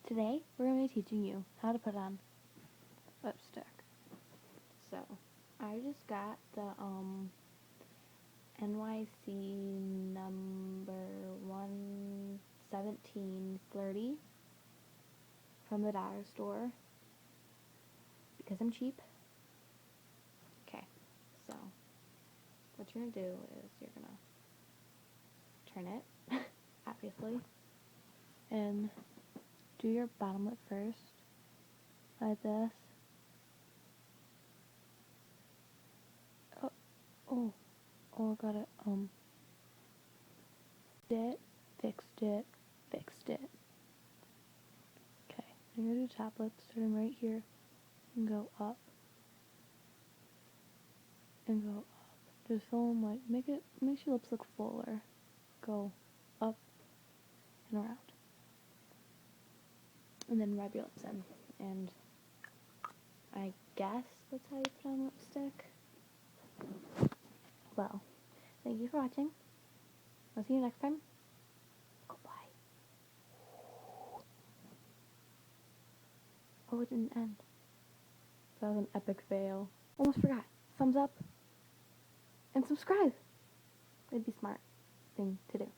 Today, we're going to be teaching you how to put on lipstick. So, I just got the NYC number 117 Flirty from the dollar store because I'm cheap. Okay, so what you're going to do is you're going to turn it, obviously, and do your bottom lip first, like this. Oh, I got it, fixed it. Okay, I'm gonna do top lip, starting right here, and go up, and go up. Just fill them, like, makes your lips look fuller. Go up and around. And then rub your lips in. And I guess that's how you put on lipstick. Well, thank you for watching. I'll see you next time. Goodbye. Oh, it didn't end. That was an epic fail. Almost forgot. Thumbs up and subscribe. It'd be smart thing to do.